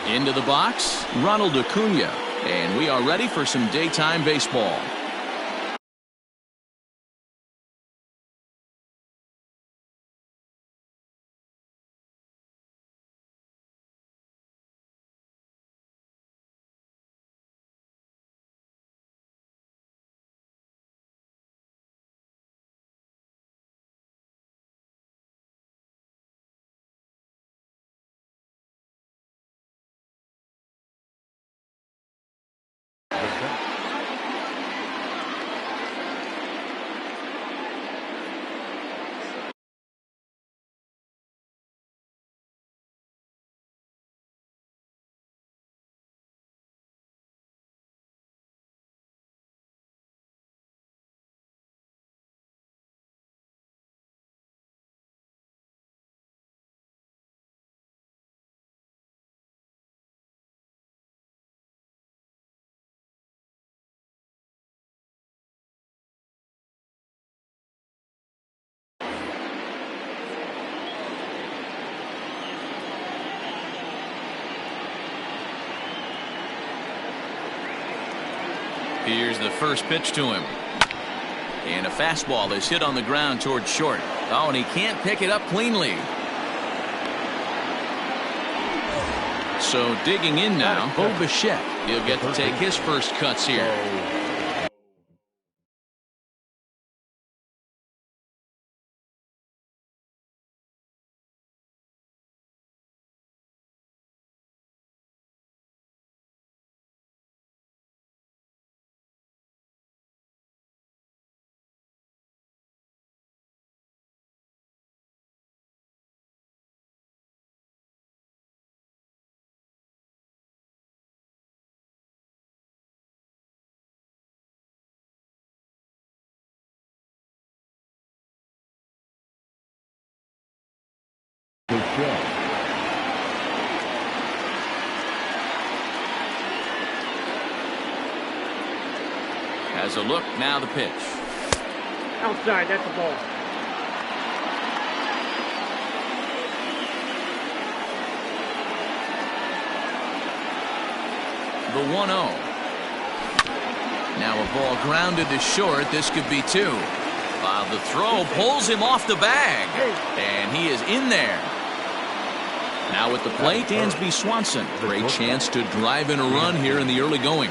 Into the box, Ronald Acuna. And we are ready for some daytime baseball. Here's the first pitch to him. And a fastball is hit on the ground towards short. Oh, and he can't pick it up cleanly. So digging in now, Bichette. He'll get to take his first cuts here. Has a look, now the pitch. Outside, that's a ball. The 1-0. Now a ball grounded to short. This could be two. The throw pulls him off the bag. And he is in there. Now at the plate, Dansby Swanson. Great chance to drive in a run here in the early going.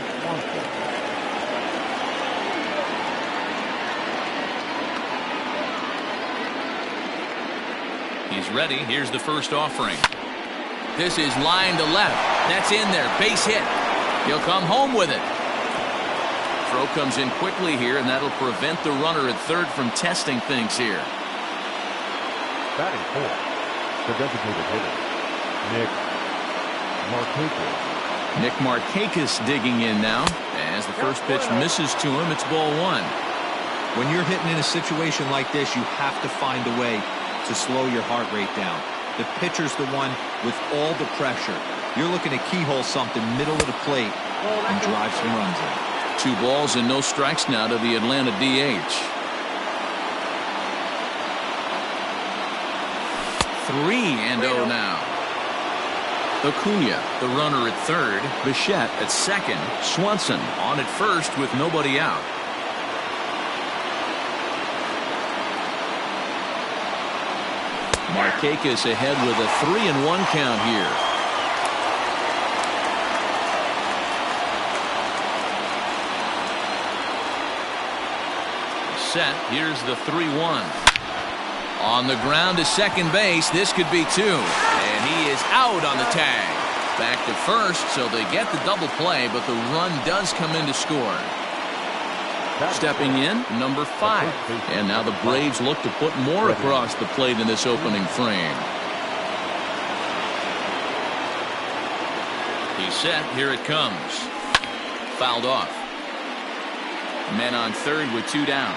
He's ready. Here's the first offering. This is line to left. That's in there. Base hit. He'll come home with it. Throw comes in quickly here, and that'll prevent the runner at third from testing things here. Batting fourth, the designated hitter, Nick Markakis digging in now. As the first pitch misses to him, it's ball one. When you're hitting in a situation like this, you have to find a way to slow your heart rate down. The pitcher's the one with all the pressure. You're looking to keyhole something middle of the plate and drive some runs in. 2 balls and no strikes now to the Atlanta DH. 3-0 now. Acuna, the runner at third. Bichette at second. Swanson on at first with nobody out. Markakis ahead with a 3-1 count here. Set. Here's the 3-1. On the ground to second base. This could be two. And he is out on the tag. Back to first, so they get the double play, but the run does come in to score. Stepping in, number 5. And now the Braves look to put more across the plate in this opening frame. He's set. Here it comes. Fouled off. Men on third with 2 down.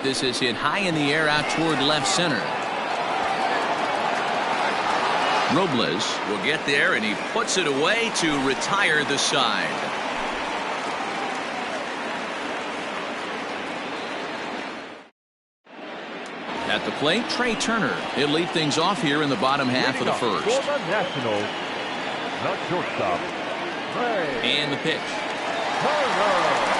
This is hit high in the air out toward left center. Robles will get there, and he puts it away to retire the side. At the plate, Trey Turner. He'll lead things off here in the bottom half of the first. For the Nationals, the shortstop, Trey And the pitch. Turner.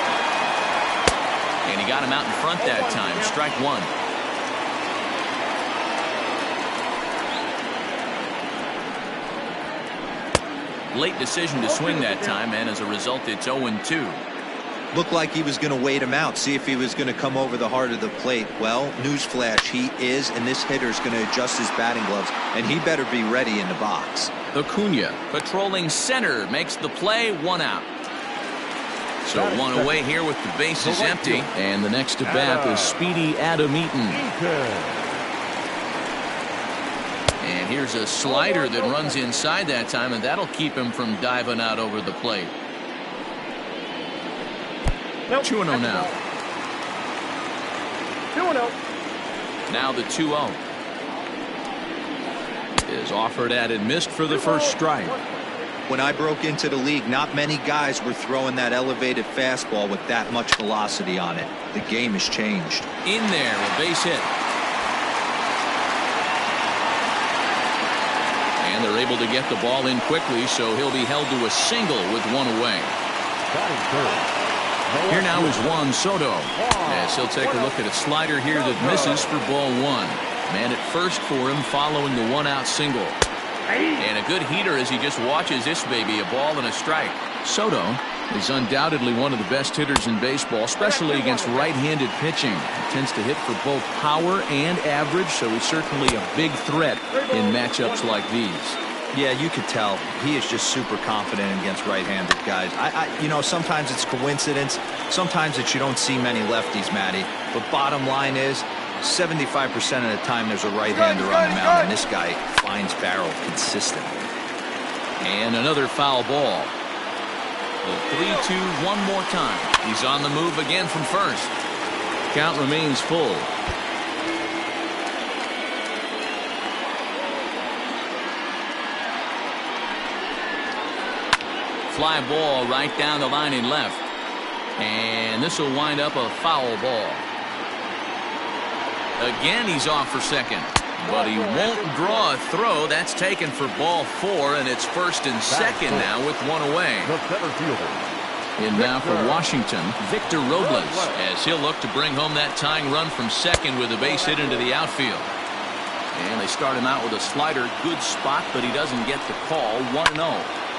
And he got him out in front that time. Strike one. Late decision to swing that time, and as a result, it's 0-2. Looked like he was going to wait him out, see if he was going to come over the heart of the plate. Well, newsflash, he is, and this hitter's going to adjust his batting gloves, and he better be ready in the box. Acuna, patrolling center, makes the play, one out. So one away here with the bases empty, and the next to bat is Speedy Adam Eaton. And here's a slider that runs inside that time, and that'll keep him from diving out over the plate. 2-0 now. 2-0. Now the 2-0 is offered at and missed for the first strike. When I broke into the league, not many guys were throwing that elevated fastball with that much velocity on it. The game has changed. In there, a base hit. And they're able to get the ball in quickly, so he'll be held to a single with one away. Here now is Juan Soto. As he'll take a look at a slider here that misses for ball one. Man at first for him following the one-out single. And a good heater as he just watches this baby, a ball and a strike. Soto is undoubtedly one of the best hitters in baseball, especially against right-handed pitching. He tends to hit for both power and average, so he's certainly a big threat in matchups like these. Yeah, you could tell he is just super confident against right-handed guys. You know, sometimes it's coincidence. Sometimes it's you don't see many lefties, Matty. But bottom line is 75% of the time there's a right-hander on the mound, and this guy finds barrel consistently. And another foul ball. The 3-2 one more time. He's on the move again from first. Count remains full. Fly ball right down the line in left. And this will wind up a foul ball. Again, he's off for second. But he won't draw a throw. That's taken for ball four, and it's first and second now with one away. In now for Washington, Victor Robles, as he'll look to bring home that tying run from second with a base hit into the outfield. And they start him out with a slider. Good spot, but he doesn't get the call. 1-0.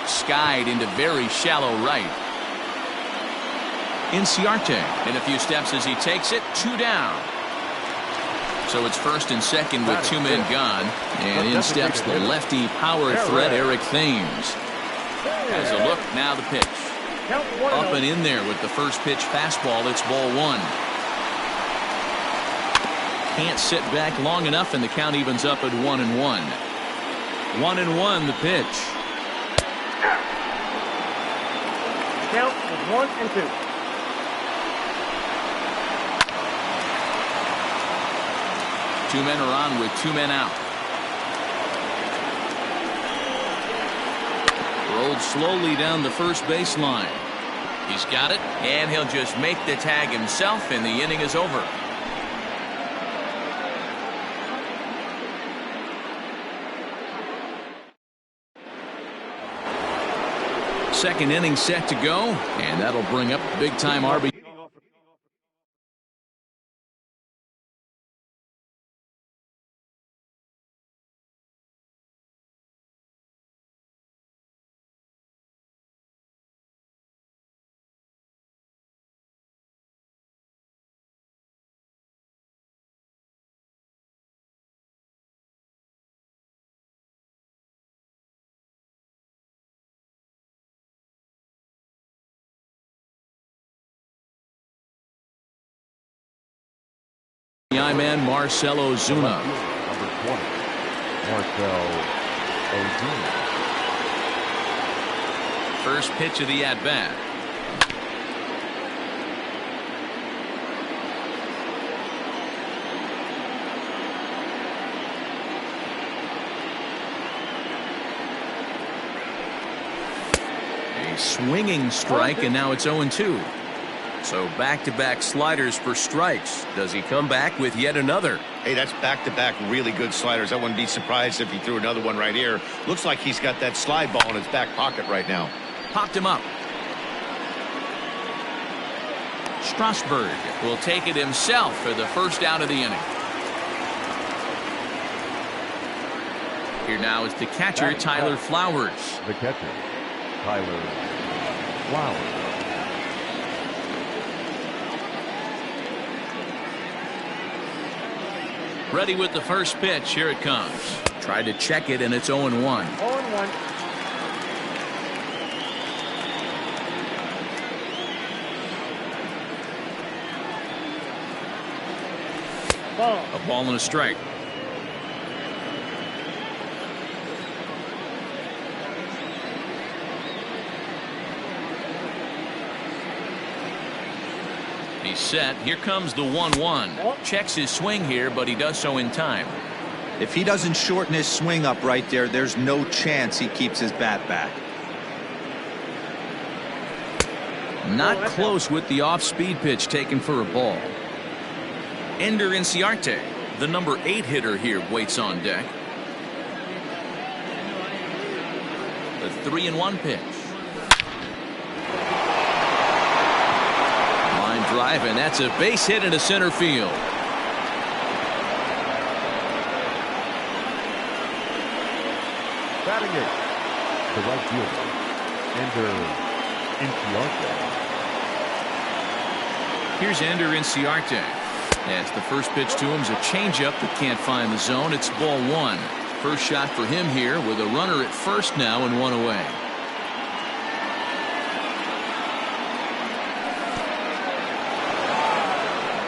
Skied into very shallow right. Inciarte in a few steps as he takes it. 2 down. So it's first and second with 2 men gone. And in steps the lefty power threat, Eric Thames. As a look, now the pitch. Up and in there with the first pitch fastball. It's ball one. Can't sit back long enough, and the count evens up at 1-1. 1-1 the pitch. Count is 1-2. Two men are on with 2 men out. Rolled slowly down the first baseline. He's got it, and he'll just make the tag himself, and the inning is over. Second inning set to go, and that'll bring up big-time RB. The I-man Marcell Ozuna. Number 20, Marcell Ozuna. First pitch of the at-bat. A swinging strike, and now it's 0-2. So back-to-back sliders for strikes. Does he come back with yet another? Hey, that's back-to-back really good sliders. I wouldn't be surprised if he threw another one right here. Looks like he's got that slide ball in his back pocket right now. Popped him up. Strasburg will take it himself for the first out of the inning. Here now is the catcher, Tyler Flowers. The catcher, Tyler Flowers. Ready with the first pitch. Here it comes. Tried to check it, and it's 0-1. 0-1. Ball. A ball and a strike. He's set. Here comes the 1-1. Checks his swing here, but he does so in time. If he doesn't shorten his swing up right there, there's no chance he keeps his bat back. Not close with the off-speed pitch taken for a ball. Ender Inciarte, the number 8 hitter here, waits on deck. The 3-1 pitch. Line drive, and that's a base hit into center field. Batting it, the right fielder, Ender Inciarte. Here's Ender Inciarte. As the first pitch to him is a changeup that can't find the zone. It's ball 1. First shot for him here with a runner at first now and 1 away.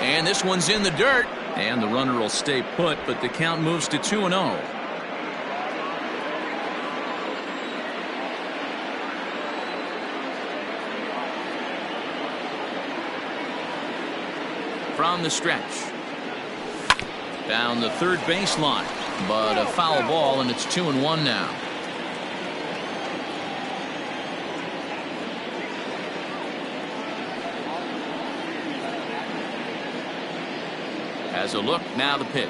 And this one's in the dirt. And the runner will stay put, but the count moves to 2-0. From the stretch. Down the third baseline. But a foul ball, and it's 2-1 now. Has a look, now the pitch.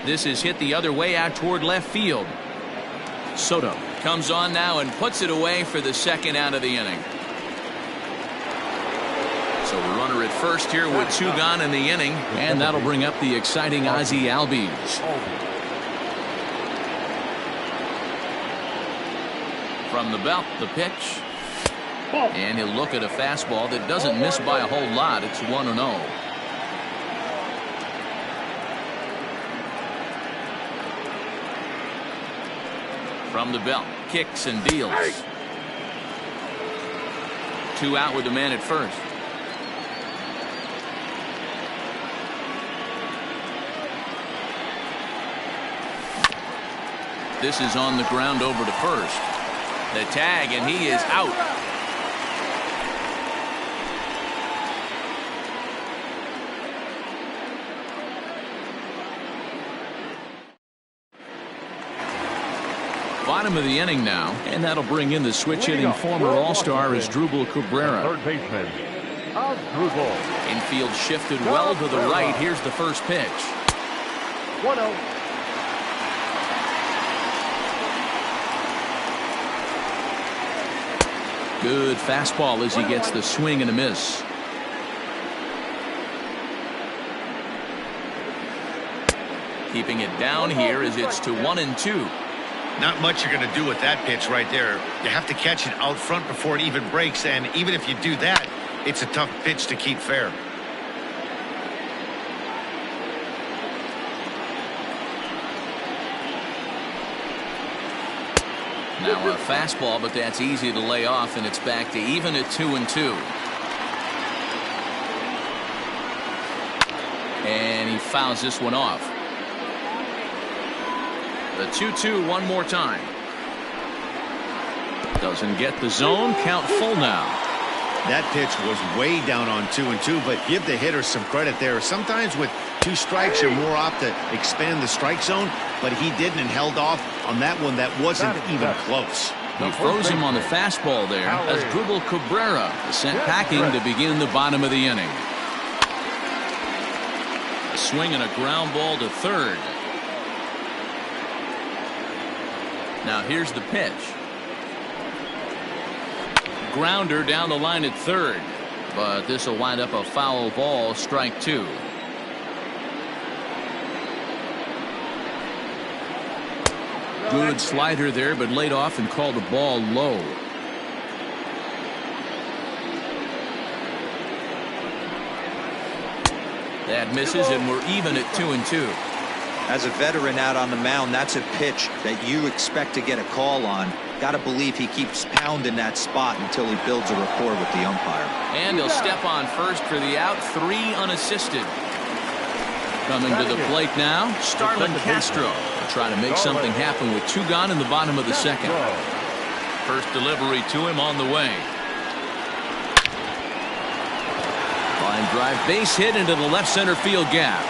This is hit the other way out toward left field. Soto comes on now and puts it away for the second out of the inning. So the runner at first here with 2 gone in the inning, and that'll bring up the exciting Ozzie Albies. From the belt, the pitch. And he'll look at a fastball that doesn't miss by a whole lot. It's 1-0. From the belt, kicks and deals. 2 out with the man at first. This is on the ground over to first. The tag, and he is out. Bottom of the inning now, and that'll bring in the switch-hitting former All-Star Asdrubal Cabrera. Third baseman, Asdrubal. Infield shifted well to the right. Here's the first pitch. 1-0. Good fastball as he gets the swing and a miss. Keeping it down here as it's to 1-2. Not much you're going to do with that pitch right there. You have to catch it out front before it even breaks, and even if you do that, it's a tough pitch to keep fair. Now a fastball, but that's easy to lay off, and it's back to even at 2-2. And he fouls this one off. The 2-2 one more time. Doesn't get the zone. Count full now. That pitch was way down on 2-2, but give the hitter some credit there. Sometimes with 2 strikes, you're more apt to expand the strike zone, but he didn't and held off on that one that wasn't even close. He froze him on the fastball there as Dribble Cabrera is sent packing to begin the bottom of the inning. A swing and a ground ball to third. Now here's the pitch. Grounder down the line at third, but this will wind up a foul ball, strike two. Good slider there, but laid off and called the ball low. That misses, and we're even at 2-2. As a veteran out on the mound, that's a pitch that you expect to get a call on. Got to believe he keeps pounding that spot until he builds a rapport with the umpire. And he'll step on first for the out, 3 unassisted. Coming to the plate now, Starlin Castro. Trying to make something happen with 2 gone in the bottom of the second. First delivery to him on the way. Line drive, base hit into the left center field gap.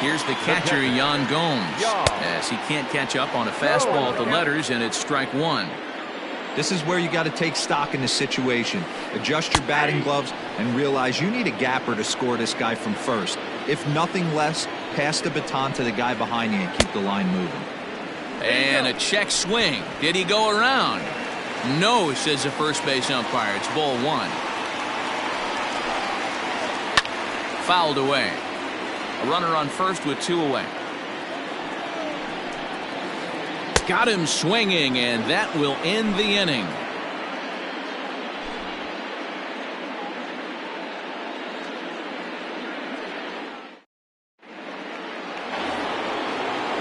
Here's the catcher, Yan Gomes, as he can't catch up on a fastball at the letters, and it's strike 1. This is where you got to take stock in the situation. Adjust your batting gloves and realize you need a gapper to score this guy from first. If nothing less, pass the baton to the guy behind you and keep the line moving. And a check swing. Did he go around? No, says the first base umpire. It's ball 1. Fouled away. A runner on first with 2 away. Got him swinging, and that will end the inning.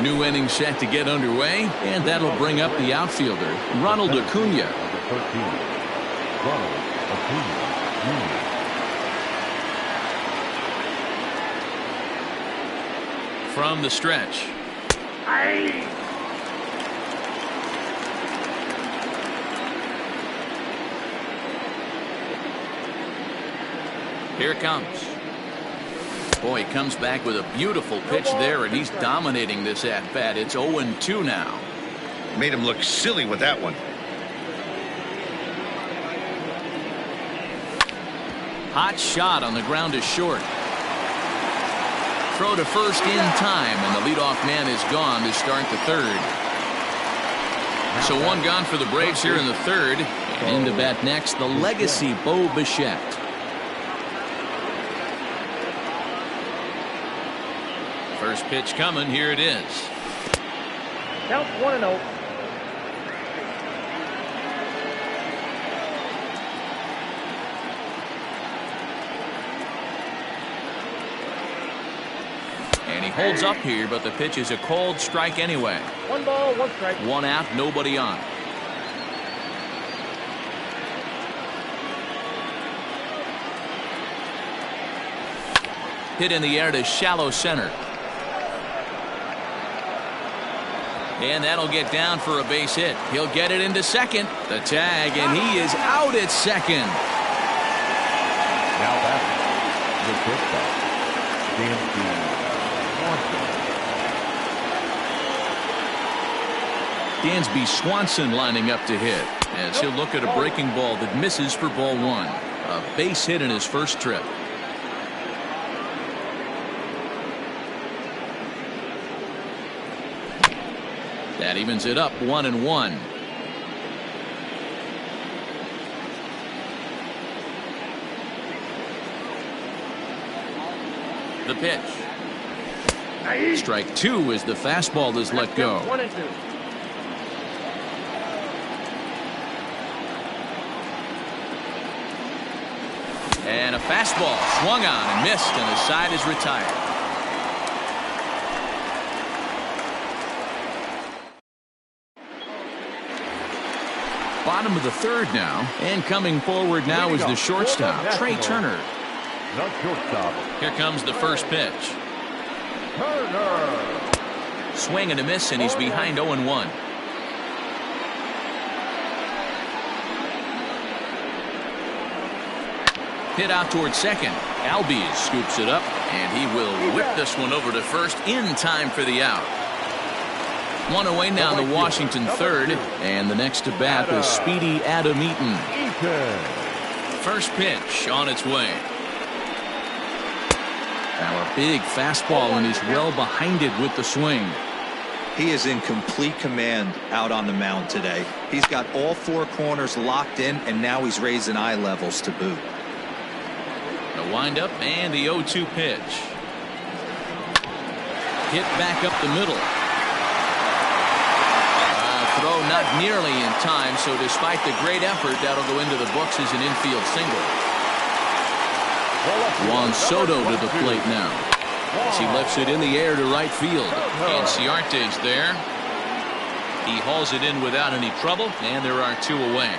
New inning set to get underway, and that'll bring up the outfielder, Ronald Acuna. From the stretch. Here it comes. Boy, he comes back with a beautiful pitch there, and he's dominating this at-bat. It's 0-2 now. Made him look silly with that one. Hot shot on the ground is short. Throw to first in time, and the leadoff man is gone to start the third. So 1 gone for the Braves here in the third. And in to bat next, the legacy Bo Bichette. First pitch coming. Here it is. Count 1-0. And he holds up here, but the pitch is a called strike anyway. 1 ball, 1 strike. 1 out, nobody on. Hit in the air to shallow center. And that'll get down for a base hit. He'll get it into second. The tag, and he is out at second. Now back the shortstop, Dansby Swanson lining up to hit, as he'll look at a breaking ball that misses for ball 1. A base hit in his first trip. That evens it up 1-1. The pitch. Strike 2 as the fastball is let go. 1-2. And a fastball swung on and missed, and the side is retired. Bottom of the third now, and coming forward now is the shortstop, Trey Turner. the shortstop. Here comes the first pitch. Turner. Swing and a miss, and he's behind 0-1. Hit out towards second. Albies scoops it up, and he will whip this one over to first in time for the out. One away now in the Washington third, and the next to bat is speedy Adam Eaton. First pitch on its way. Now a big fastball, and he's well behind it with the swing. He is in complete command out on the mound today. He's got all four corners locked in, and now he's raising eye levels to boot. The windup and the 0-2 pitch. Hit back up the middle. Throw not nearly in time, so despite the great effort, that'll go into the books as an infield single. Juan Soto to the plate now, as he lifts it in the air to right field. Inciarte's there. He hauls it in without any trouble, and there are two away.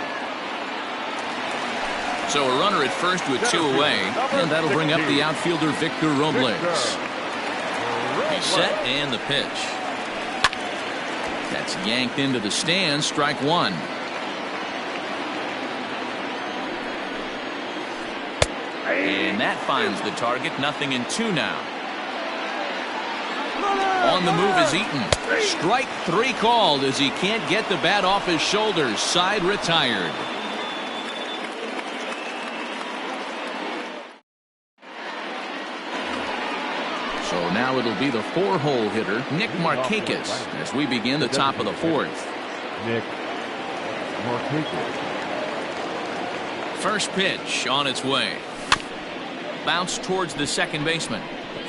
So a runner at first with two away, and that'll bring up the outfielder Victor Robles. He's set, and the pitch. That's yanked into the stands, strike one. And that finds the target, 0-2 now. On the move is Eaton. Strike three called as he can't get the bat off his shoulders. Side retired. So now it'll be the four-hole hitter, Nick Markakis, as we begin the top of the fourth. Nick Markakis. First pitch on its way. Bounce towards the second baseman.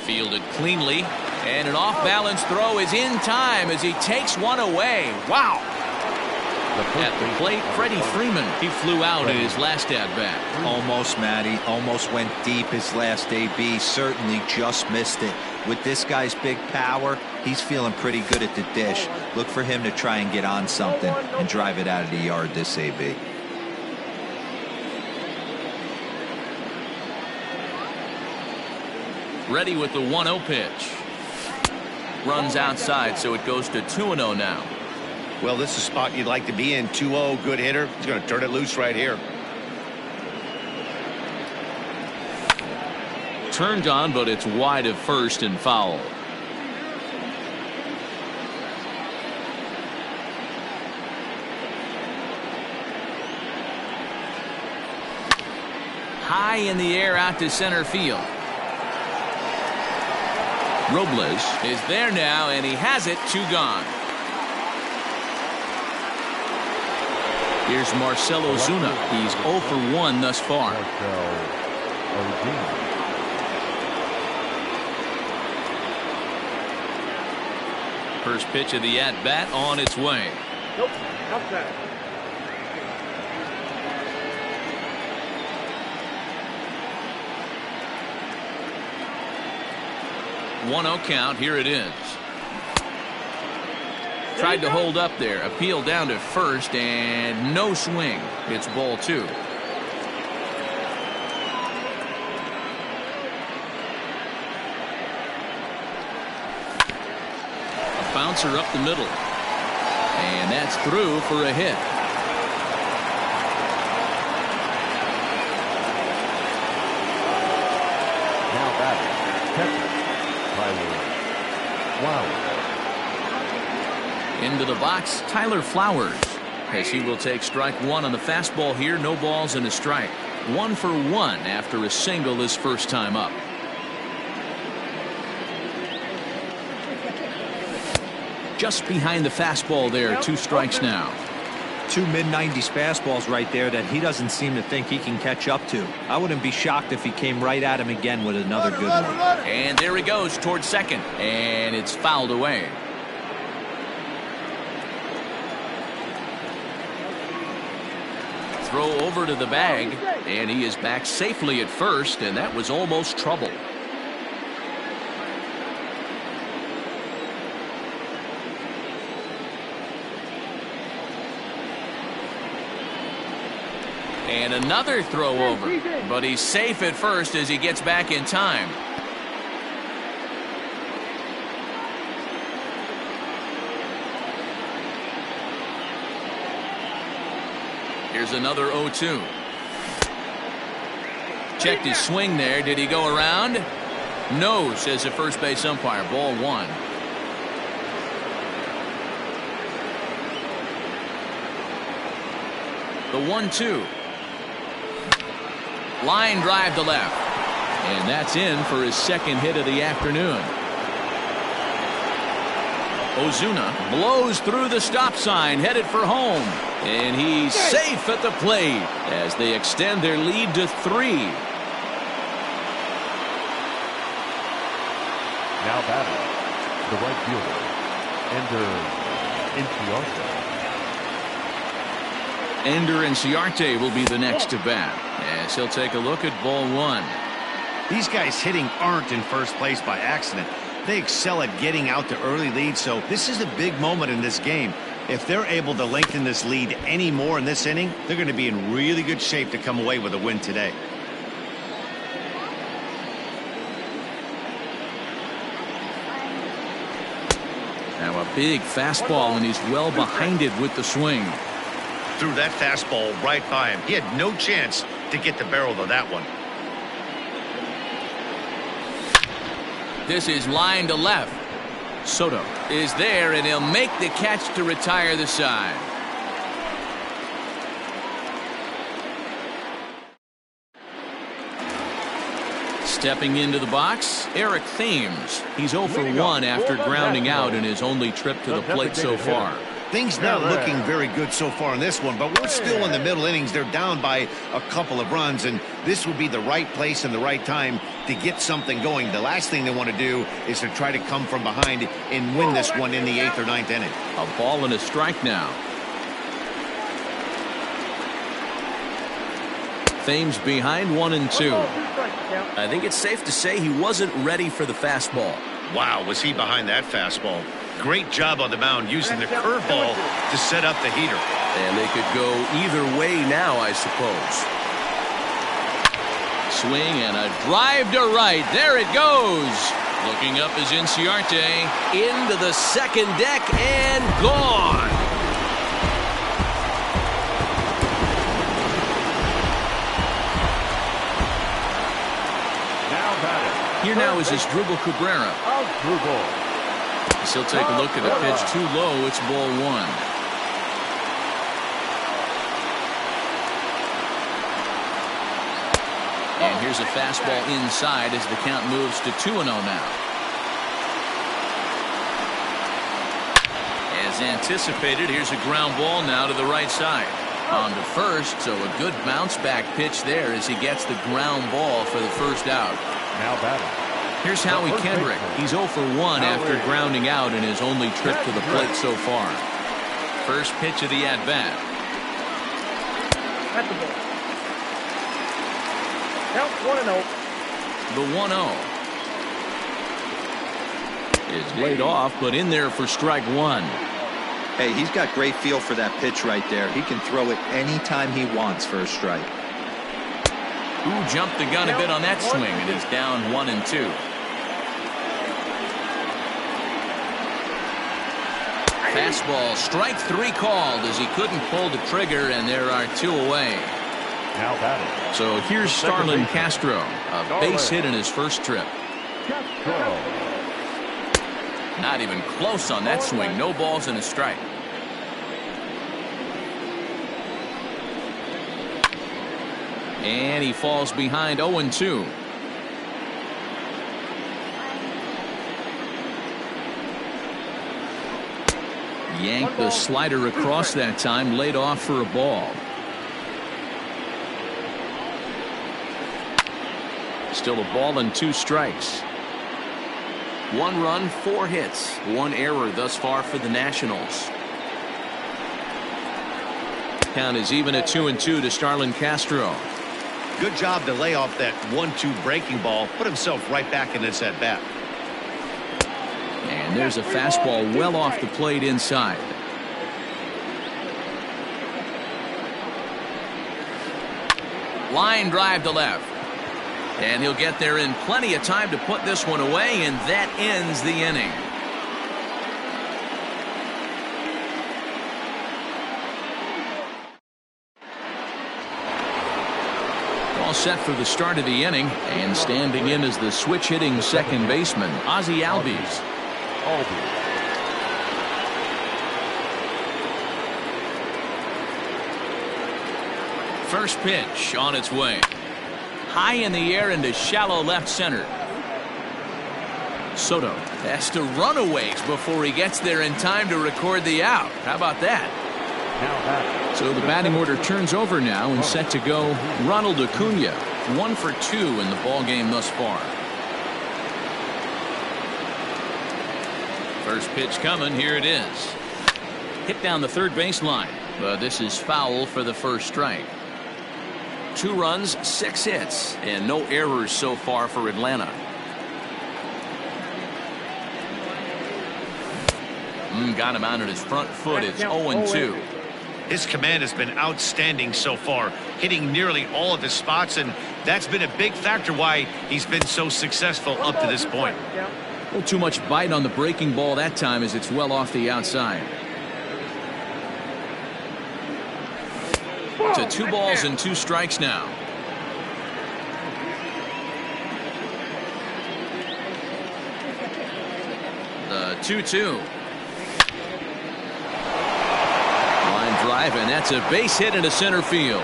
Fielded cleanly, and an off-balance throw is in time as he takes one away. Wow! At the plate, Freddie Freeman. He flew out in his last at-bat. Almost, Matty. Almost went deep his last AB. Certainly just missed it. With this guy's big power, he's feeling pretty good at the dish. Look for him to try and get on something and drive it out of the yard this AB. Ready with the 1-0 pitch. Runs outside, so it goes to 2-0 now. Well, this is a spot you'd like to be in. 2-0, good hitter. He's going to turn it loose right here. Turned on, but it's wide of first and foul. High in the air out to center field. Robles is there now, and he has it. Two gone. Here's Marcell Ozuna. He's 0 for 1 thus far. First pitch of the at-bat on its way. Nope. Outside. One-0 count. Here it is. Tried to hold up there. Appeal down to first, and no swing. It's ball two. A bouncer up the middle. And that's through for a hit. Now batting, catcher, Tyler Flowers. Into the box, Tyler Flowers, as he will take strike one on the fastball here. No balls and a strike. 1 for 1 after a single his first time up. Just behind the fastball there. 2 strikes now. 2 mid-90s fastballs right there that he doesn't seem to think he can catch up to. I wouldn't be shocked if he came right at him again with another good one. And there he goes towards second, and it's fouled away. Throw over to the bag, and he is back safely at first, and that was almost trouble. And another throw over, but he's safe at first as he gets back in time. Here's another 0-2. Checked his swing there. Did he go around? No, says the first base umpire. Ball 1. The 1-2. Line drive to left. And that's in for his second hit of the afternoon. Ozuna blows through the stop sign, headed for home. And he's safe at the plate as they extend their lead to 3. Now batting, the right fielder, Ender Inciarte will be the next to bat as he'll take a look at ball 1. These guys hitting aren't in first place by accident. They excel at getting out to early leads, so this is a big moment in this game. If they're able to lengthen this lead any more in this inning, they're going to be in really good shape to come away with a win today. Now a big fastball, and he's well behind it with the swing. Threw that fastball right by him. He had no chance to get the barrel of that one. This is line to left. Soto is there, and he'll make the catch to retire the side. Stepping into the box, Eric Thames. He's 0 for 1 after grounding out in his only trip to the plate so far. Things not looking very good so far in this one, but we're still in the middle innings. They're down by a couple of runs, and this would be the right place and the right time to get something going. The last thing they want to do is to try to come from behind and win this one in the 8th or 9th inning. A ball and a strike now. Thames behind 1-2. I think it's safe to say he wasn't ready for the fastball. Wow, was he behind that fastball? Great job on the mound using the curveball to set up the heater. And they could go either way now, I suppose. Swing and a drive to right. There it goes. Looking up is Inciarte. Into the second deck and gone. Here now is Asdrubal Cabrera. He'll take a look at a pitch too low. It's ball 1. And here's a fastball inside as the count moves to 2-0 now. As anticipated, here's a ground ball now to the right side. On to first, so a good bounce back pitch there as he gets the ground ball for the first out. Now batting. Here's Howie Kendrick. He's 0 for 1 after grounding out in his only trip to the plate so far. First pitch of the at-bat. At the ball. Count 1-0. The 1-0 is laid off, but in there for strike 1. Hey, he's got great feel for that pitch right there. He can throw it anytime he wants for a strike. Ooh, jumped the gun a bit on that swing, and he's down 1-2. Fastball, strike 3 called as he couldn't pull the trigger, and there are 2 away. Now batting. So here's Starlin Castro, a base hit in his first trip. Not even close on that swing. No balls and a strike. And he falls behind 0-2. Yanked the slider across that time, laid off for a ball. Still a ball and 2 strikes. 1 run, 4 hits, 1 error thus far for the Nationals. Count is even at 2-2 to Starlin Castro. Good job to lay off that 1-2 breaking ball. Put himself right back in this at bat. And there's a fastball well off the plate inside. Line drive to left. And he'll get there in plenty of time to put this one away, and that ends the inning. all set for the start of the inning, and standing in as the switch hitting second baseman, Ozzie Albies. First pitch on its way. High in the air into shallow left center. Soto has to run a ways before he gets there in time to record the out. How about that? So the batting order turns over now and set to go Ronald Acuna. 1 for 2 in the ball game thus far. First pitch coming. Here it is. Hit down the third baseline, but this is foul for the first strike. 2 runs, 6 hits, and no errors so far for Atlanta. Got him out on his front foot. It's 0-2. His command has been outstanding so far, hitting nearly all of his spots, and that's been a big factor why he's been so successful up to this point. A little too much bite on the breaking ball that time as it's well off the outside. To 2 balls and 2 strikes now. The 2-2. Line drive, and that's a base hit into center field.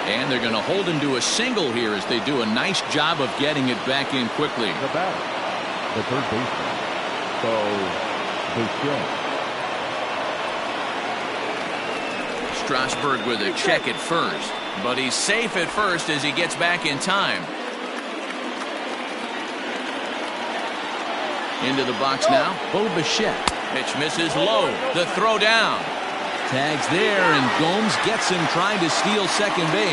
And they're going to hold him to a single here as they do a nice job of getting it back in quickly. The batter, the third baseman, Strasburg with a check at first, but he's safe at first as he gets back in time. Into the box now, Bichette. Pitch misses low. The throw down. Tags there, and Gomes gets him trying to steal second base.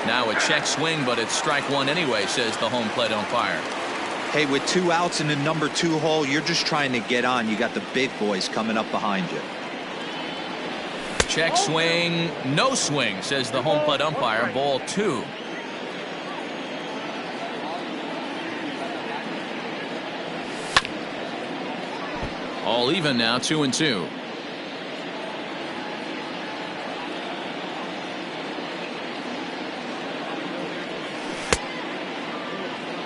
Now a check swing, but it's strike 1 anyway, says the home plate umpire. Hey, with 2 outs in the number 2 hole, you're just trying to get on. You got the big boys coming up behind you. Check swing, no swing, says the home plate umpire. Ball 2. All even now, 2-2.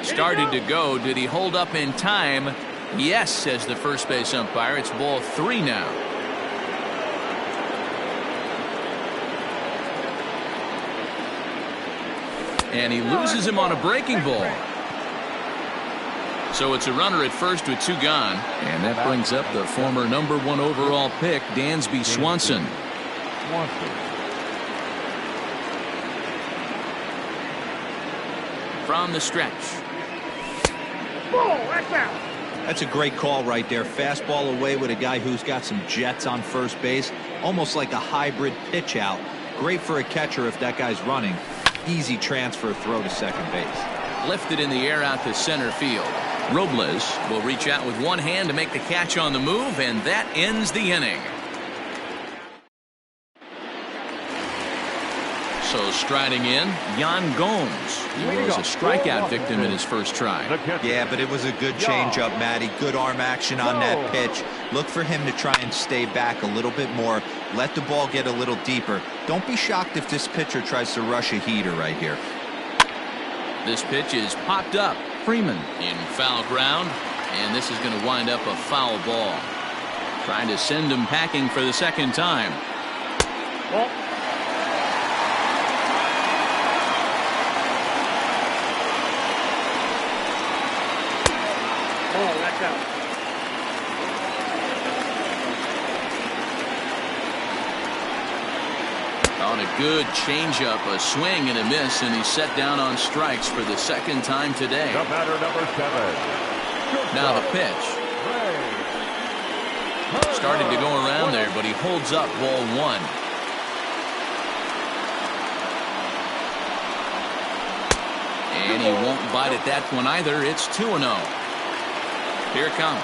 Started to go. Did he hold up in time? Yes, says the first base umpire. It's ball 3 now. And he loses him on a breaking ball. So it's a runner at first with 2 gone. And that brings up the former number 1 overall pick, Dansby Swanson. From the stretch. That's a great call right there. Fastball away with a guy who's got some jets on first base. Almost like a hybrid pitch out. Great for a catcher if that guy's running. Easy transfer throw to second base. Lifted in the air out to center field. Robles will reach out with one hand to make the catch on the move, and that ends the inning. So striding in, Yan Gomes. He was a strikeout victim in his first try. Yeah, but it was a good changeup, Matty. Good arm action on that pitch. Look for him to try and stay back a little bit more. Let the ball get a little deeper. Don't be shocked if this pitcher tries to rush a heater right here. This pitch is popped up. Freeman in foul ground, and this is going to wind up a foul ball. Trying to send him packing for the second time. That's out. On a good changeup, a swing and a miss, and he's set down on strikes for the second time today. The batter, number 7. Now the pitch. Started to go around there, but he holds up ball 1. And he won't bite at that one either. It's 2-0. Here it comes.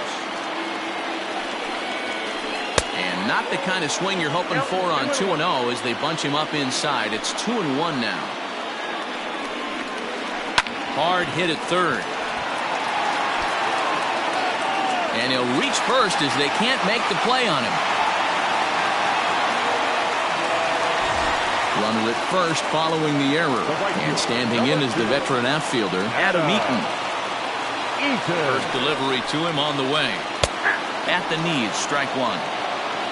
And not the kind of swing you're hoping for on 2-0 as they bunch him up inside. It's 2-1 now. Hard hit at third. And he'll reach first as they can't make the play on him. Runner at first following the error. And standing in is the veteran outfielder, Adam Eaton. First delivery to him on the way. At the knees, strike one.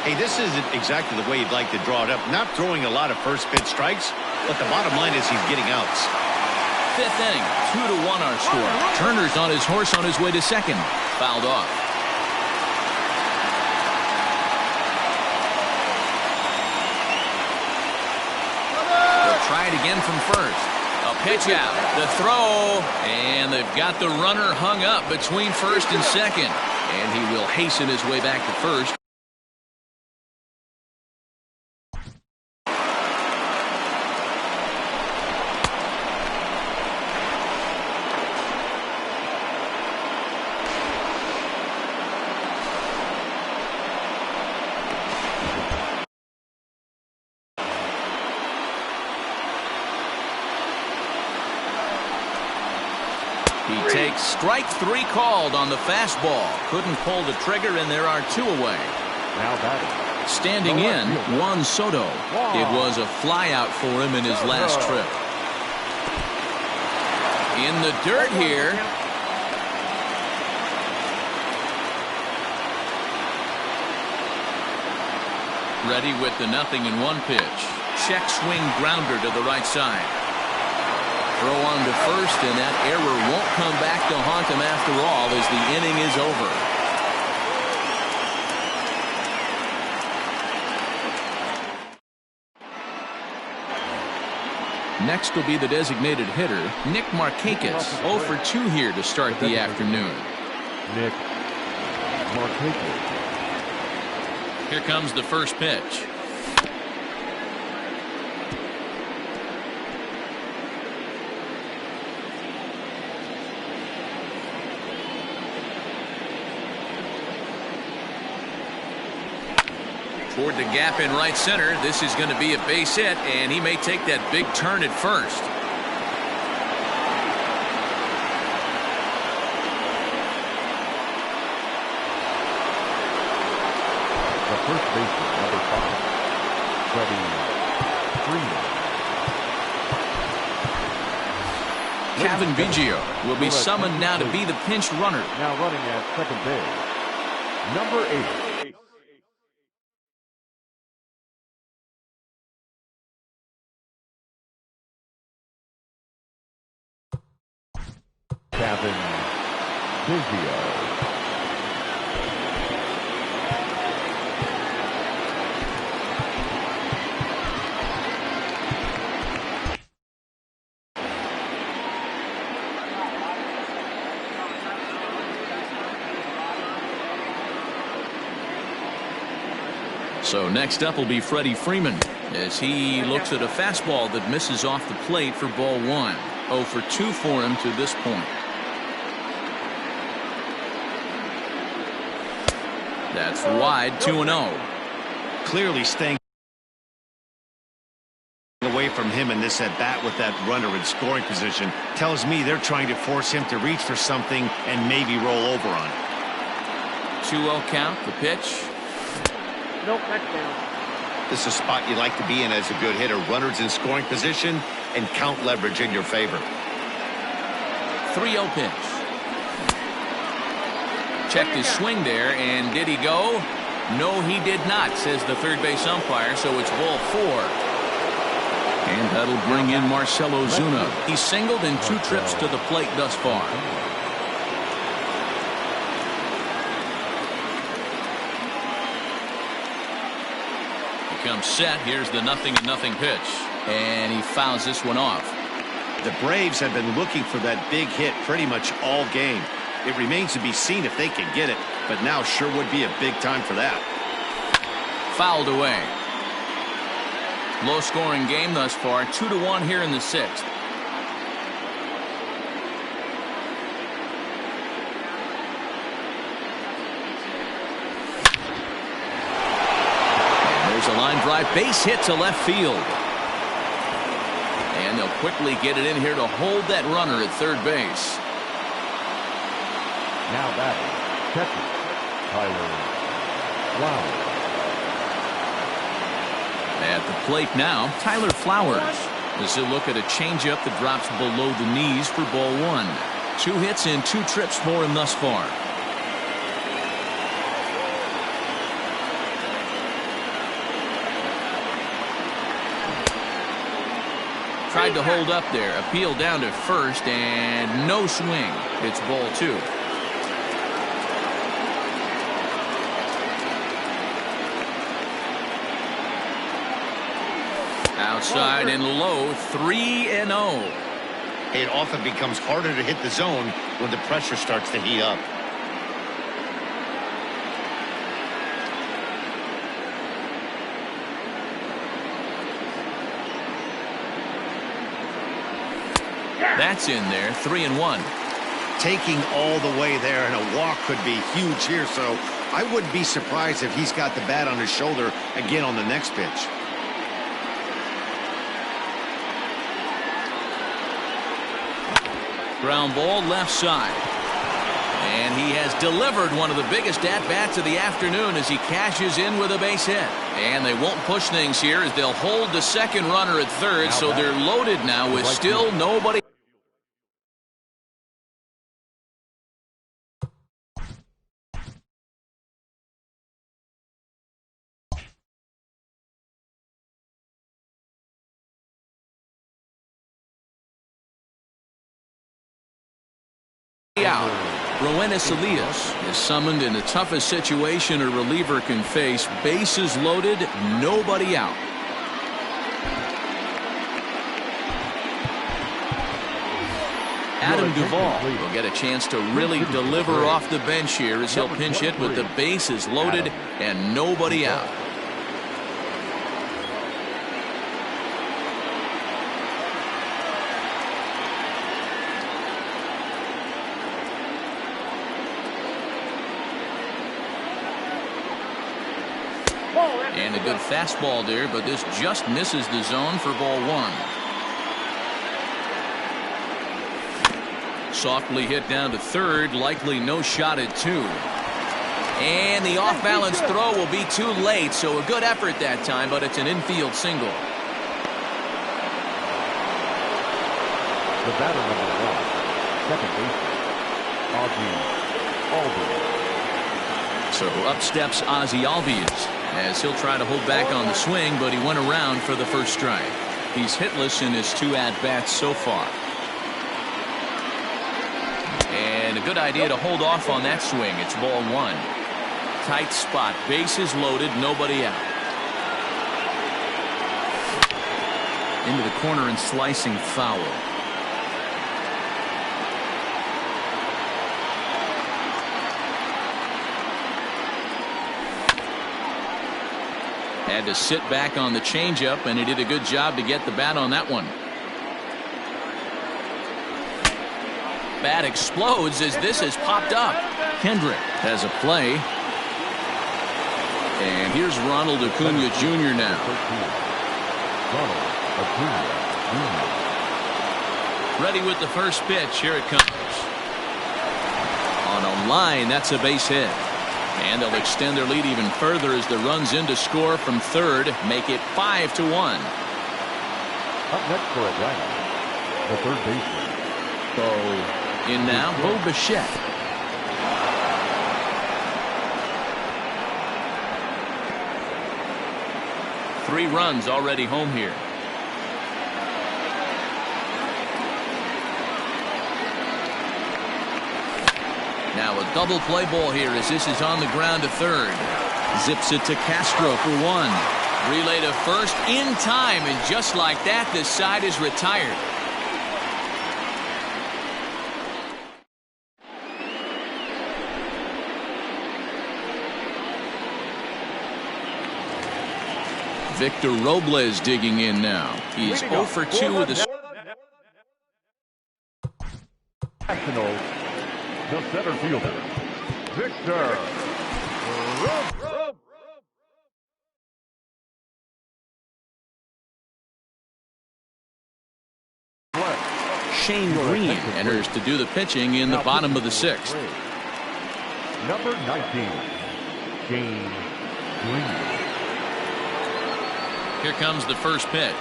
Hey, this isn't exactly the way you'd like to draw it up. Not throwing a lot of first pitch strikes, but the bottom line is he's getting outs. Fifth inning, 2-1 our score. Turner's on his horse on his way to second. Fouled off. They'll try it again from first. A pitch out, the throw, and they've got the runner hung up between first and second. And he will hasten his way back to first. He takes strike three called on the fastball. Couldn't pull the trigger, and there are two away. Now batting. Standing in, Juan Soto. It was a flyout for him in his last trip. In the dirt here. Ready with the 0-1 pitch. Check swing grounder to the right side. Throw on to first, and that error won't come back to haunt him after all as the inning is over. Next will be the designated hitter, Nick Markakis. 0 for 2 here to start the afternoon. Nick Markakis. Here comes the first pitch. Toward the gap in right center. This is going to be a base hit, and he may take that big turn at first. The first baseman, number 5, Freddie Freeman. Kevin Biggio will be summoned now to be the pinch runner. Now running at second base, number 8. Kevin Biggio. So next up will be Freddie Freeman as he looks at a fastball that misses off the plate for ball 1. 0 for 2 for him to this point. That's wide, 2-0. Clearly staying away from him in this at-bat with that runner in scoring position tells me they're trying to force him to reach for something and maybe roll over on it. 2-0 count, the pitch. Nope, that's down. This is a spot you like to be in as a good hitter. Runners in scoring position and count leverage in your favor. 3-0 pitch. Checked his swing there, and did he go? No, he did not, says the third base umpire, so it's ball 4. And that'll bring in Marcell Ozuna. He's singled in 2 trips to the plate thus far. Becomes set. Here's the 0-0 pitch. And he fouls this one off. The Braves have been looking for that big hit pretty much all game. It remains to be seen if they can get it, but now sure would be a big time for that. Fouled away. Low-scoring game thus far. 2-1 here in the 6th. And there's a line drive. Base hit to left field. And they'll quickly get it in here to hold that runner at third base. Now batting, catcher, Tyler Flowers. At the plate now, Tyler Flowers. As he'll look at a changeup that drops below the knees for ball one. 2 hits and 2 trips for him thus far. Tried to hold up there. Appeal down to first and no swing. It's ball 2. Outside and low, 3-0. It often becomes harder to hit the zone when the pressure starts to heat up. That's in there, 3-1. Taking all the way there, and a walk could be huge here, so I wouldn't be surprised if he's got the bat on his shoulder again on the next pitch. Ground ball left side. And he has delivered one of the biggest at-bats of the afternoon as he cashes in with a base hit. And they won't push things here as they'll hold the second runner at third, so they're loaded now with still nobody. Out. Roenis Elias is summoned in the toughest situation a reliever can face. Bases loaded, nobody out. Adam Duvall will get a chance to really deliver off the bench here as he'll pinch hit with the bases loaded and nobody out. And a good fastball there, but this just misses the zone for ball 1. Softly hit down to third, likely no shot at 2. And the off-balance throw will be too late, so a good effort that time, but it's an infield single. The batter number 1, second baseman, Ozzie Albies. So up steps Ozzie Albies as he'll try to hold back on the swing, but he went around for the first strike. He's hitless in his 2 at-bats so far. And a good idea to hold off on that swing. It's ball 1. Tight spot, bases loaded, nobody out. Into the corner and slicing foul. Had to sit back on the changeup, and he did a good job to get the bat on that one. Bat explodes as this has popped up. Kendrick has a play. And here's Ronald Acuna Jr. now. Ronald Acuna Jr. Ready with the first pitch. Here it comes. On a line, that's a base hit. And they'll extend their lead even further as the runs in to score from third, make it 5-1. Up next for Atlanta, the third baseman, Bo. In now, Bo Bichette. Three runs already home here. Now a double play ball here as this is on the ground to third. Zips it to Castro for 1. Relay to first in time, and just like that, this side is retired. Victor Robles digging in now. He's 0 for 2 with a... Nationals, the center fielder, Victor Robles. Shane Green enters to do the pitching in the bottom of the 6th. Number 19. James Green. Here comes the first pitch.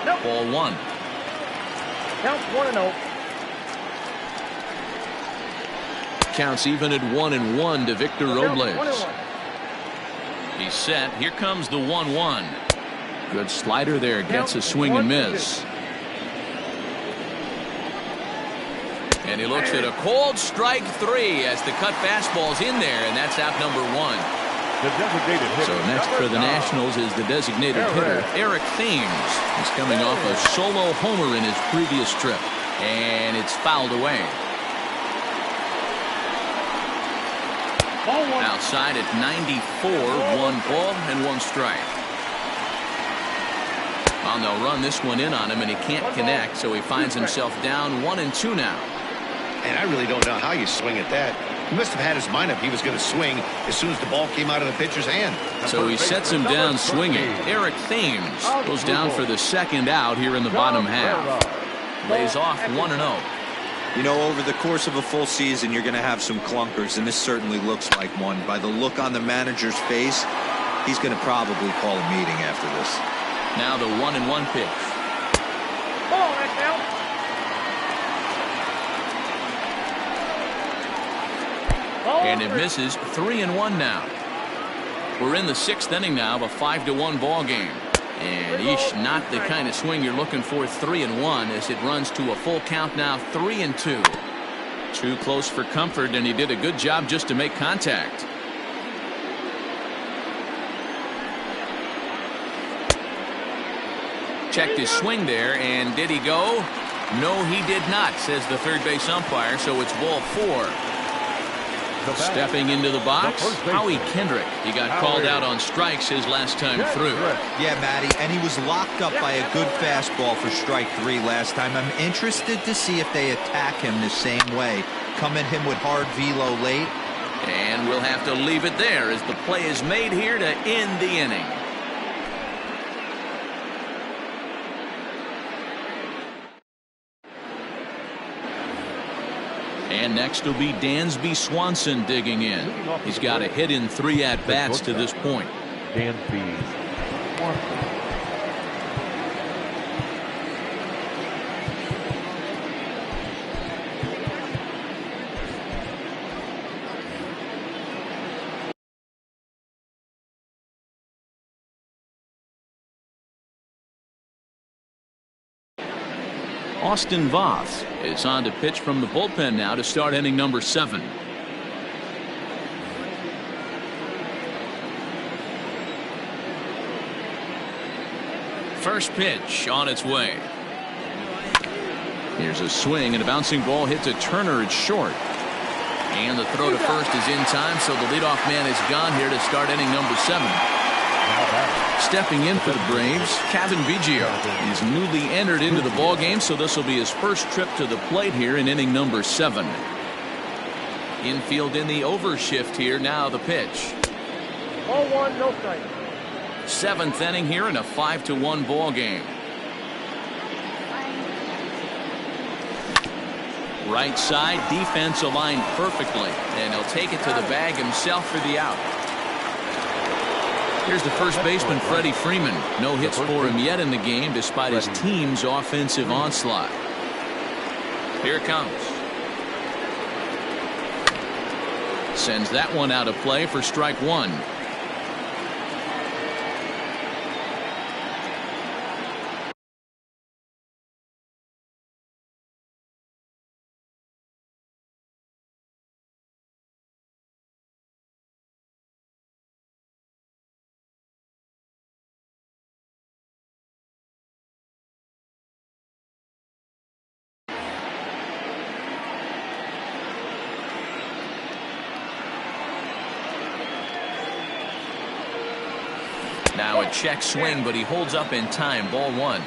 Nope. Ball one. Counts 1-0. Counts even at 1-1 to Victor Robles. 1-1. He's set. Here comes the 1-1. Good slider there. Gets a swing and miss. And he looks at a cold strike 3 as the cut fastball's in there, and that's out number 1. The designated hitter. So next for the Nationals is the designated hitter, Eric Thames. He's coming off a solo homer in his previous trip, and it's fouled away. Ball 1. Outside at 94, 1 ball and 1 strike. Well, they'll run this one in on him, and he can't connect, so he finds himself down 1-2 now. And I really don't know how you swing at that. He must have had his mind up he was going to swing as soon as the ball came out of the pitcher's hand. So he sets him down swinging. Eric Thames goes down for the second out here in the bottom half. Lays off 1-0. You know, over the course of a full season, you're going to have some clunkers, and this certainly looks like one. By the look on the manager's face, he's going to probably call a meeting after this. Now the 1-1 pitch. Ball, that's out. And it misses. 3-1 now. We're in the 6th inning now of a 5-1 ball game. And not the kind of swing you're looking for. 3-1 as it runs to a full count now. 3-2. Too close for comfort, and he did a good job just to make contact. Checked his swing there, and did he go? No, he did not, says the third base umpire, so it's ball 4. Stepping into the box, Howie Kendrick. He got called out on strikes his last time through. Yeah, Matty, and he was locked up by a good fastball for strike 3 last time. I'm interested to see if they attack him the same way. Come at him with hard velo late. And we'll have to leave it there as the play is made here to end the inning. And next will be Dansby Swanson digging in. He's got a hit in 3 at-bats to this point. Dansby Swanson. Austin Voth is on to pitch from the bullpen now to start inning number 7. First pitch on its way. Here's a swing, and a bouncing ball hit to Turner at short. And the throw to first is in time, so the leadoff man is gone here to start inning number 7. Stepping in for the Braves, Kevin Biggio. He's newly entered into the ball game, so this will be his first trip to the plate here in inning number 7. Infield in the overshift here. Now the pitch. Ball 1, no strike. 7th inning here in a 5-1 ball game. Right side, defense aligned perfectly, and he'll take it to the bag himself for the out. Here's the first baseman, Freddie Freeman. No hits for him yet in the game despite his team's offensive onslaught. Here it comes. Sends that one out of play for strike 1. Now a check swing, but he holds up in time. Ball 1.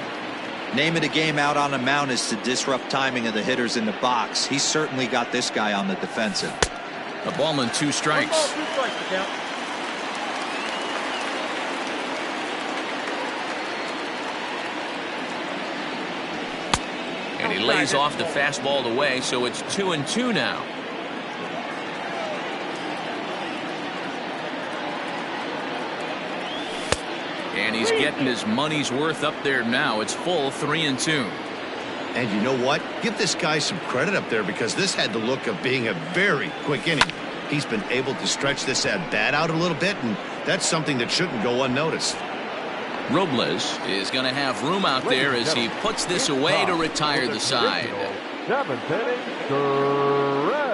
Name of the game out on the mound is to disrupt timing of the hitters in the box. He's certainly got this guy on the defensive. A ball and 2 strikes. 1 ball, 2 strikes to count. And he lays off the fastball away, so it's 2-2 now. he's getting his money's worth up there now. It's full 3-2. And you know what? Give this guy some credit up there because this had the look of being a very quick inning. He's been able to stretch this at-bat out a little bit, and that's something that shouldn't go unnoticed. Robles is going to have room out there as he puts this away to retire the side. 7th inning, correct.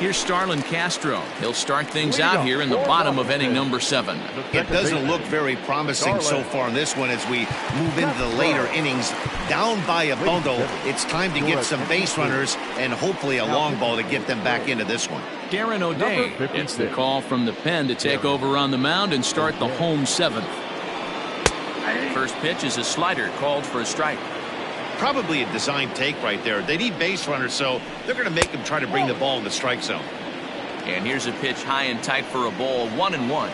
Here's Starlin Castro. He'll start things out here in the bottom of inning number 7. It doesn't look very promising so far in this one as we move into the later innings. Down by a bundle, it's time to get some base runners and hopefully a long ball to get them back into this one. Darren O'Day gets the call from the pen to take over on the mound and start the home 7th. First pitch is a slider called for a strike. Probably a design take right there. They need base runners, so they're going to make them try to bring the ball in the strike zone. And here's a pitch high and tight for a ball. 1-1.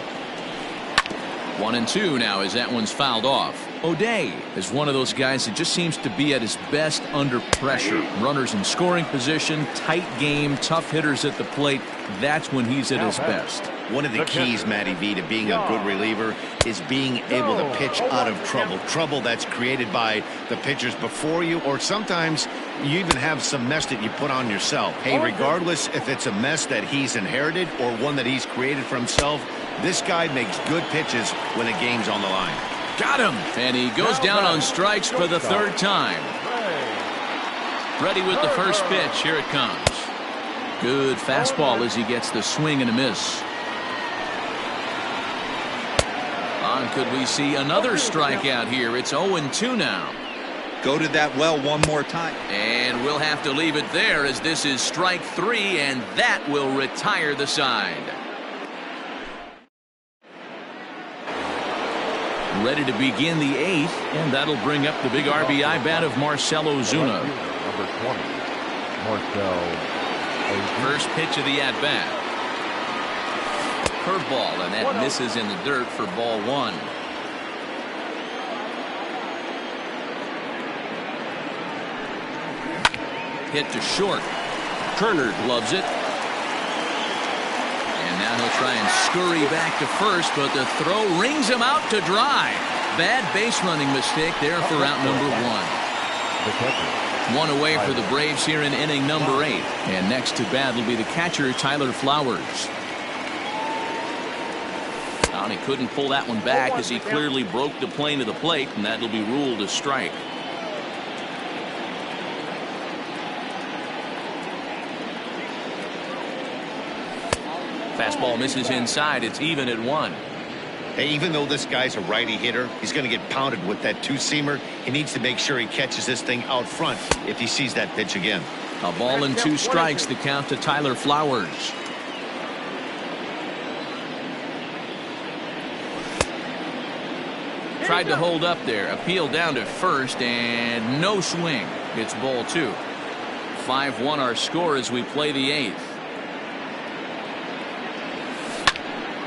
1-2 now as that one's fouled off. O'Day is one of those guys that just seems to be at his best under pressure. Runners in scoring position, tight game, tough hitters at the plate. That's when he's at his best. One of the keys, Matty V, to being a good reliever is being able to pitch out of trouble. Trouble that's created by the pitchers before you, or sometimes you even have some mess that you put on yourself. Hey, regardless if it's a mess that he's inherited or one that he's created for himself, this guy makes good pitches when the game's on the line. Got him! And he goes down on strikes for the 3rd time. Ready with the first pitch. Here it comes. Good fastball as he gets the swing and a miss. Could we see another strikeout here? It's 0-2 now. Go to that well one more time. And we'll have to leave it there as this is strike 3, and that will retire the side. Ready to begin the 8th, and that'll bring up the big RBI bat of Marcell Ozuna. Number 20, Marcell Ozuna. First pitch of the at-bat. Curveball, and that misses in the dirt for ball 1. Hit to short. Kerner loves it. And now he'll try and scurry back to first, but the throw rings him out to dry. Bad base running mistake there for out number 1. One away for the Braves here in inning number 8. And next to bat will be the catcher, Tyler Flowers. And he couldn't pull that one back as he clearly broke the plane of the plate, and that'll be ruled a strike. Fastball misses inside. It's even at 1. Hey, even though this guy's a righty hitter, he's going to get pounded with that two-seamer. He needs to make sure he catches this thing out front if he sees that pitch again. A ball and 2 strikes, the count to Tyler Flowers. Tried to hold up there. Appeal down to first, and no swing. It's ball 2. 5-1 our score as we play the 8th.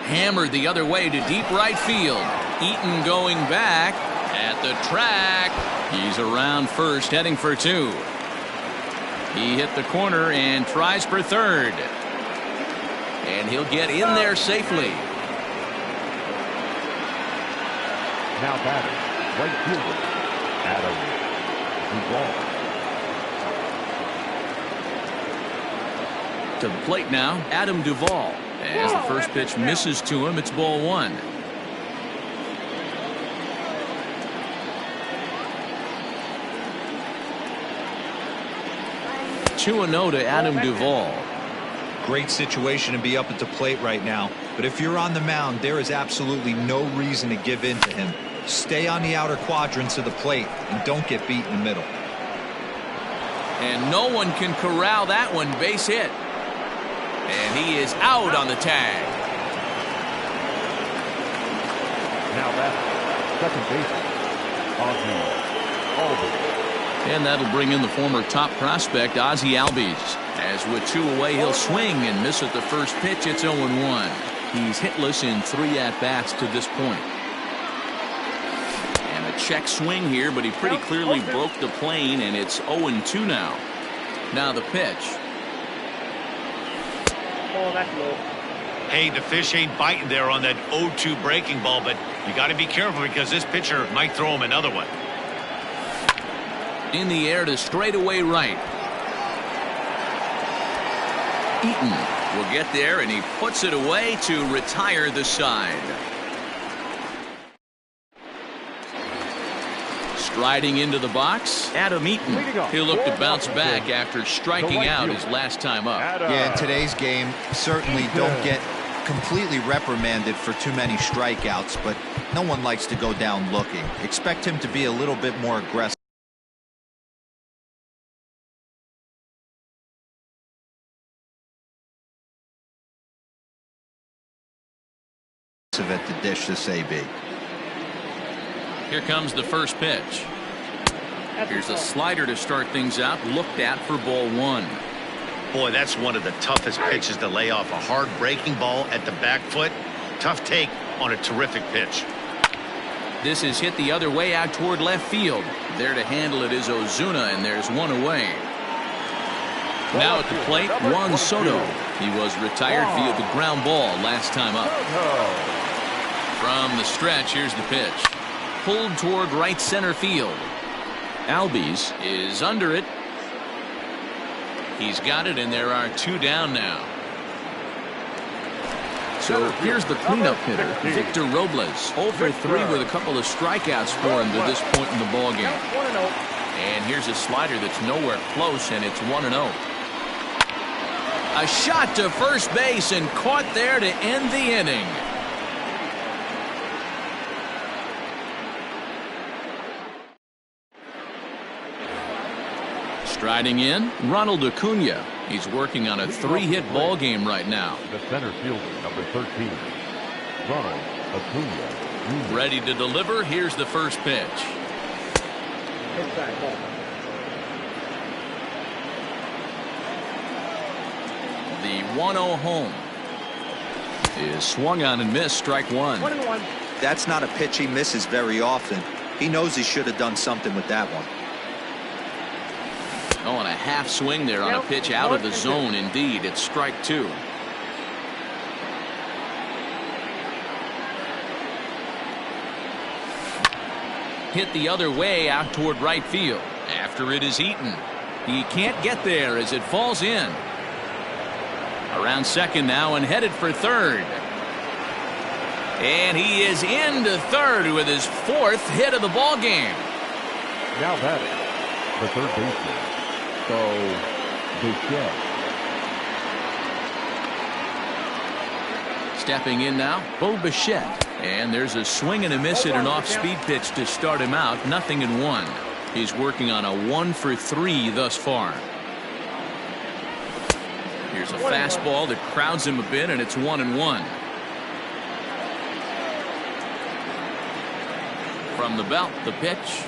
Hammered the other way to deep right field. Eaton going back at the track. He's around first, heading for 2. He hit the corner and tries for 3rd. And he'll get in there safely. Now batting, right fielder, Adam Duvall. To the plate now, Adam Duvall. As the first pitch misses to him, it's ball 1. Two and 0 to Adam Duvall. Great situation to be up at the plate right now. But if you're on the mound, there is absolutely no reason to give in to him. Stay on the outer quadrants of the plate and don't get beat in the middle. And no one can corral that one. Base hit. And he is out on the tag. Now batting, second baseman, Ozzy Albies. And that'll bring in the former top prospect, Ozzy Albies. As with 2 away, he'll swing and miss at the first pitch. It's 0-1. He's hitless in 3 at-bats to this point. And a check swing here, but he pretty clearly broke the plane, and it's 0-2 now. Now the pitch. Oh, that's low. Hey, the fish ain't biting there on that 0-2 breaking ball, but you got to be careful because this pitcher might throw him another one. In the air to straightaway right. Eaton will get there, and he puts it away to retire the side. Striding into the box, Adam Eaton. He'll look to bounce back after striking out his last time up. Yeah, in today's game, certainly don't get completely reprimanded for too many strikeouts, but no one likes to go down looking. Expect him to be a little bit more aggressive at the dish this AB. Here comes the first pitch. Here's a slider to start things out, looked at for ball one. Boy, that's one of the toughest pitches to lay off. A hard breaking ball at the back foot. Tough take on a terrific pitch. This is hit the other way out toward left field. There to handle it is Ozuna, and there's one away. Now at the plate, Juan Soto. He was retired via the ground ball last time up. From the stretch, here's the pitch. Pulled toward right center field. Albies is under it. He's got it, and there are two down now. So here's the cleanup hitter, Victor Robles. 0 for 3 with a couple of strikeouts for him to this point in the ballgame. And here's a slider that's nowhere close, and it's 1-0. A shot to first base and caught there to end the inning. Striding in, Ronald Acuna. He's working on a 3-hit ball game right now. The center fielder, number 13, Ronald Acuna. Ready to deliver. Here's the first pitch. The 1-0 home is swung on and missed. Strike one. 1-1. That's not a pitch he misses very often. He knows he should have done something with that one. Oh, and a half swing there on a pitch out of the zone. Indeed, it's strike two. Hit the other way out toward right field. After it is Eaton. He can't get there as it falls in. Around second now and headed for third. And he is into third with his 4th hit of the ball game. Now batting, the third baseman, Bichette. Stepping in now, Bo Bichette. And there's a swing and a miss at an off-speed pitch to start him out. 0-1. He's working on a 1 for 3 thus far. Here's a fastball that crowds him a bit, and it's 1-1. From the belt, the pitch.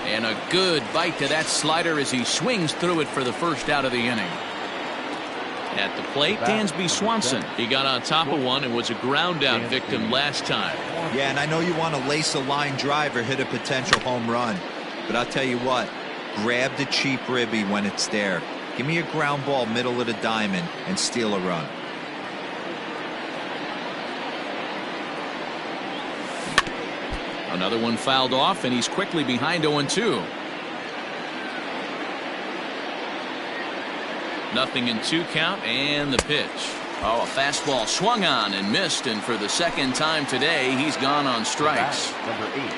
And a good bite to that slider as he swings through it for the first out of the inning. At the plate, Dansby Swanson. He got on top of one and was a ground out victim last time. Yeah, and I know you want to lace a line drive or hit a potential home run. But I'll tell you what, grab the cheap ribby when it's there. Give me a ground ball middle of the diamond and steal a run. Another one fouled off, and he's quickly behind 0-2. 0-2 count, and the pitch. Oh, a fastball swung on and missed, and for the second time today, he's gone on strikes. Number 8.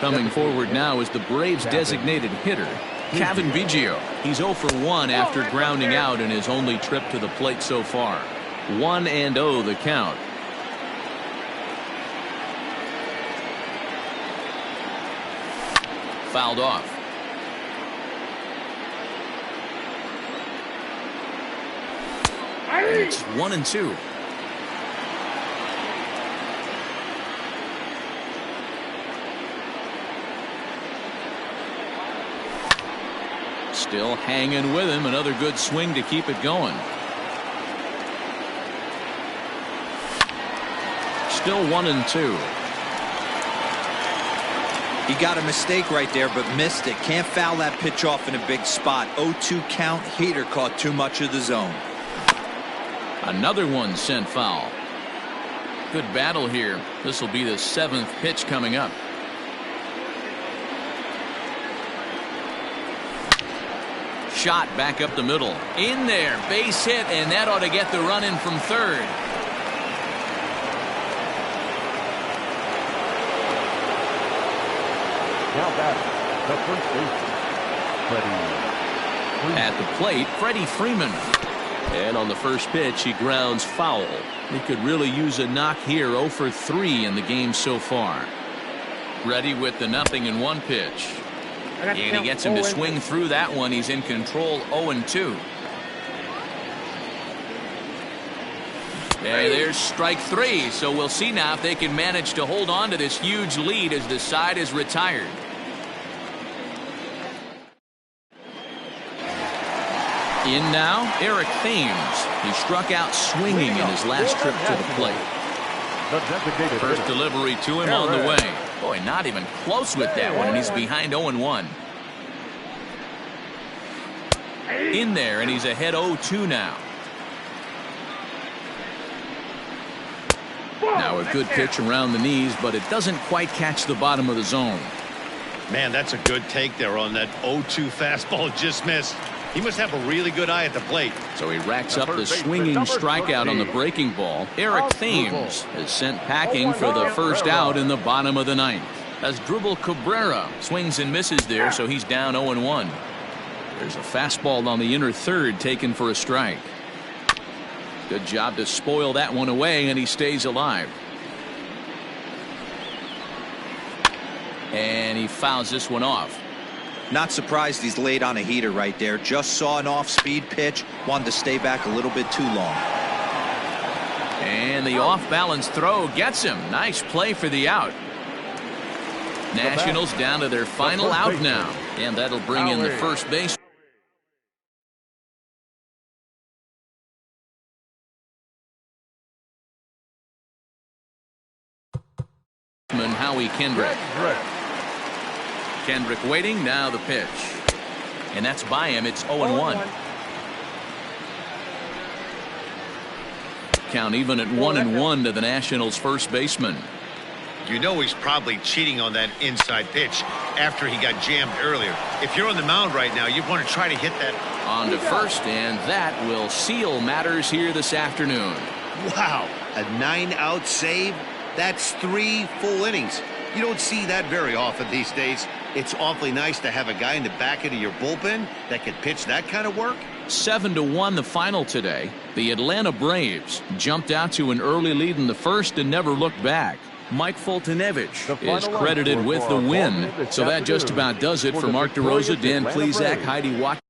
Coming forward now is the Braves' designated hitter, Kevin Biggio. He's 0 for 1 after grounding out in his only trip to the plate so far. 1-0 the count. Fouled off. And it's 1-2. Still hanging with him. Another good swing to keep it going. Still 1-2. He got a mistake right there, but missed it. Can't foul that pitch off in a big spot. 0-2 count. Heater caught too much of the zone. Another one sent foul. Good battle here. This will be the 7th pitch coming up. Shot back up the middle. In there. Base hit, and that ought to get the run in from third. Now batting, the first baseman, Freddie. At the plate, Freddie Freeman. And on the first pitch, he grounds foul. He could really use a knock here. 0 for 3 in the game so far. Ready with the 0-1 pitch. And he gets him to swing through that one. He's in control. 0-2. There's strike 3. So we'll see now if they can manage to hold on to this huge lead as the side is retired. In now, Eric Thames. He struck out swinging in his last trip to the plate. First delivery to him on the way. Boy, not even close with that one, and he's behind 0-1. In there, and he's ahead 0-2 now. Now a good pitch around the knees, but it doesn't quite catch the bottom of the zone. Man, that's a good take there on that 0-2 fastball. Just missed. He must have a really good eye at the plate. So he racks up the swinging strikeout on the breaking ball. Eric Thames is sent packing for the first out in the bottom of the 9th. As Dribble Cabrera swings and misses there, so he's down 0-1. There's a fastball on the inner third taken for a strike. Good job to spoil that one away, and he stays alive. And he fouls this one off. Not surprised he's laid on a heater right there. Just saw an off-speed pitch. Wanted to stay back a little bit too long. And the off-balance throw gets him. Nice play for the out. Nationals down to their final out now. And that'll bring in the first base. Howie Kendrick. Kendrick waiting, now the pitch. And that's by him. It's 0-1. Count even at 1-1 to the Nationals' first baseman. You know he's probably cheating on that inside pitch after he got jammed earlier. If you're on the mound right now, you want to try to hit that. On to first, and that will seal matters here this afternoon. Wow, a 9-out save? That's 3 full innings. You don't see that very often these days. It's awfully nice to have a guy in the back end of your bullpen that can pitch that kind of work. 7-1 the final today. The Atlanta Braves jumped out to an early lead in the first and never looked back. Mike Foltynewicz is credited with the win. So that just about does it for Mark DeRosa, Dan Plesac, Heidi Watt.